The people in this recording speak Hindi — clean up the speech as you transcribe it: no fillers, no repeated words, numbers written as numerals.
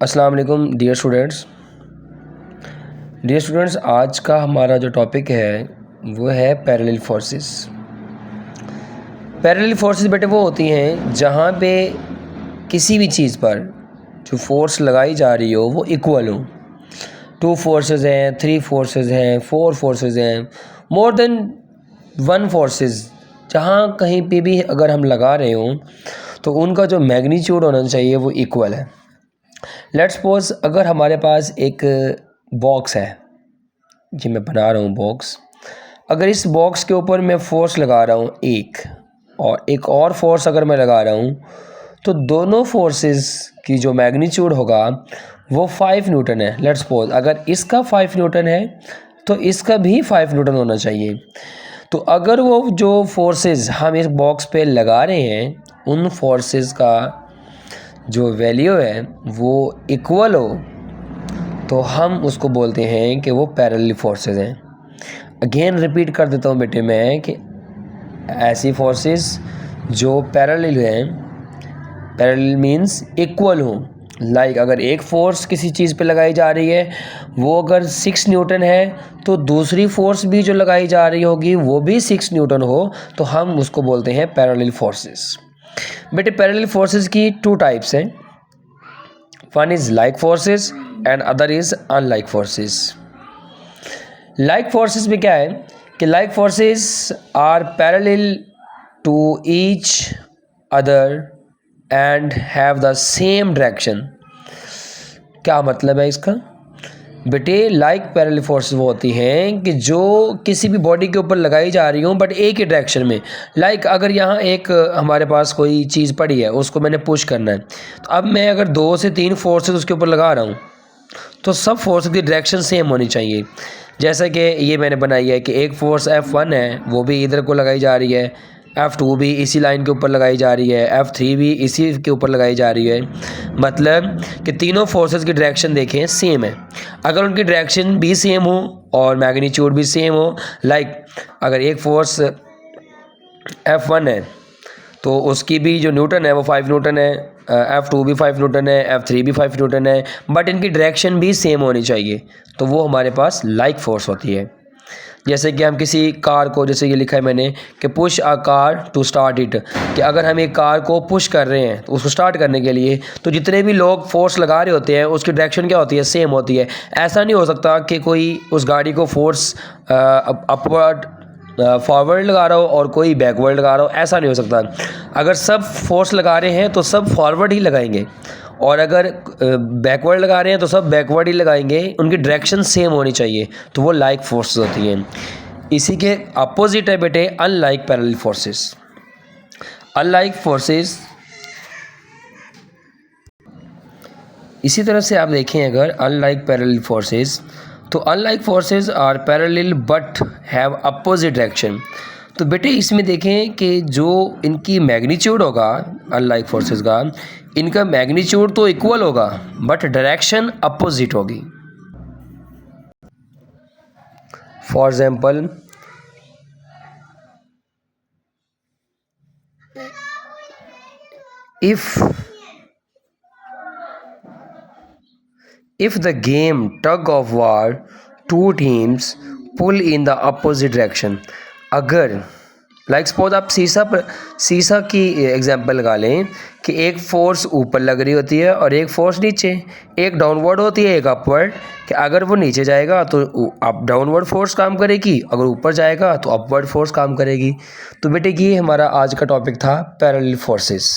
अस्सलाम वालेकुम डियर स्टूडेंट्स। आज का हमारा जो टॉपिक है वो है पैरेलल फोर्सेस। पैरेलल फोर्सेस बेटे वो होती हैं जहाँ पे किसी भी चीज़ पर जो फोर्स लगाई जा रही हो वो इक्वल हो। 2 फोर्सेस हैं, 3 फोर्सेस हैं, 4 फोर्सेस हैं, मोर देन 1 फोर्सेस जहाँ कहीं पे भी अगर हम लगा रहे हों तो उनका जो मैग्नीट्यूड होना चाहिए वो इक्वल है। लेट्स सपोज अगर हमारे पास एक बॉक्स है, जी मैं बना रहा हूँ बॉक्स। अगर इस बॉक्स के ऊपर मैं फोर्स लगा रहा हूँ एक और फोर्स अगर मैं लगा रहा हूँ तो दोनों फोर्सेस की जो मैग्नीट्यूड होगा वो 5 न्यूटन है। लेट्स सपोज अगर इसका 5 न्यूटन है तो इसका भी 5 न्यूटन होना चाहिए। तो अगर वो जो फोर्सेस हम इस बॉक्स पे लगा रहे हैं उन फोर्सेस का जो वैल्यू है वो इक्वल हो तो हम उसको बोलते हैं कि वो पैरेलल फोर्सेस हैं। अगेन रिपीट कर देता हूँ बेटे मैं कि ऐसी फोर्सेस जो पैरेलल हैं, पैरेलल मीन्स इक्वल हो। लाइक अगर एक फोर्स किसी चीज़ पे लगाई जा रही है वो अगर 6 न्यूटन है तो दूसरी फोर्स भी जो लगाई जा रही होगी वो भी 6 न्यूटन हो तो हम उसको बोलते हैं पैरेलल फोर्सेस। बेटे पैरेलल फोर्सेस की 2 टाइप्स हैं, one is like forces and other is unlike forces. Like forces में क्या है कि like forces are parallel to each other and have the same direction. क्या मतलब है इसका बेटे? लाइक पैरेलल फोर्सेस वो होती हैं कि जो किसी भी बॉडी के ऊपर लगाई जा रही हो बट एक ही डायरेक्शन में। लाइक अगर यहाँ एक हमारे पास कोई चीज़ पड़ी है उसको मैंने पुश करना है तो अब मैं अगर 2 से 3 फोर्सेस उसके ऊपर लगा रहा हूँ तो सब फोर्स की डायरेक्शन सेम होनी चाहिए। जैसा कि ये मैंने बनाई है कि एक फोर्स F1 है वो भी इधर को लगाई जा रही है, F2 भी इसी लाइन के ऊपर लगाई जा रही है, F3 भी इसी के ऊपर लगाई जा रही है। मतलब कि तीनों फोर्सेस की डायरेक्शन देखें सेम है। अगर उनकी डायरेक्शन भी सेम हो और मैग्नीट्यूड भी सेम हो, लाइक अगर एक फोर्स F1 है तो उसकी भी जो न्यूटन है वो 5 न्यूटन है, F2 भी 5 न्यूटन है, F3 भी 5 न्यूटन है, बट इनकी डायरेक्शन भी सेम होनी चाहिए तो वो हमारे पास लाइक फोर्स होती है। जैसे कि हम किसी कार को, जैसे ये लिखा है मैंने कि push a car to start it, कि अगर हम एक कार को पुश कर रहे हैं तो उसको स्टार्ट करने के लिए तो जितने भी लोग फोर्स लगा रहे होते हैं उसकी डायरेक्शन क्या होती है? सेम होती है। ऐसा नहीं हो सकता कि कोई उस गाड़ी को फोर्स अपवर्ड फॉरवर्ड लगा रहा हो और कोई बैकवर्ड लगा रहा हो, ऐसा नहीं हो सकता। अगर सब फोर्स लगा रहे हैं तो सब फॉरवर्ड ही लगाएंगे और अगर बैकवर्ड लगा रहे हैं तो सब बैकवर्ड ही लगाएंगे। उनकी डायरेक्शन सेम होनी चाहिए तो वो लाइक फोर्सेस होती हैं। इसी के अपोजिट है बेटे unlike parallel forces. Unlike forces इसी तरह से आप देखें अगर अनलाइक पैरेलल फोर्सेस तो unlike forces are parallel but have opposite direction. तो बेटे इसमें देखें कि जो इनकी मैग्नीट्यूड होगा अनलाइक फोर्सेस का, इनका मैग्नीट्यूड तो इक्वल होगा बट डायरेक्शन अपोजिट होगी। For example if the game tug of war 2 teams pull in the opposite direction, अगर लाइक सपोज आप सीसा की एग्जांपल लगा लें कि एक फोर्स ऊपर लग रही होती है और एक फोर्स नीचे, एक डाउनवर्ड होती है एक अपवर्ड, कि अगर वो नीचे जाएगा तो अप डाउनवर्ड फोर्स काम करेगी, अगर ऊपर जाएगा तो अपवर्ड फोर्स काम करेगी। तो बेटे ये हमारा आज का टॉपिक था पैरेलल फोर्सेस।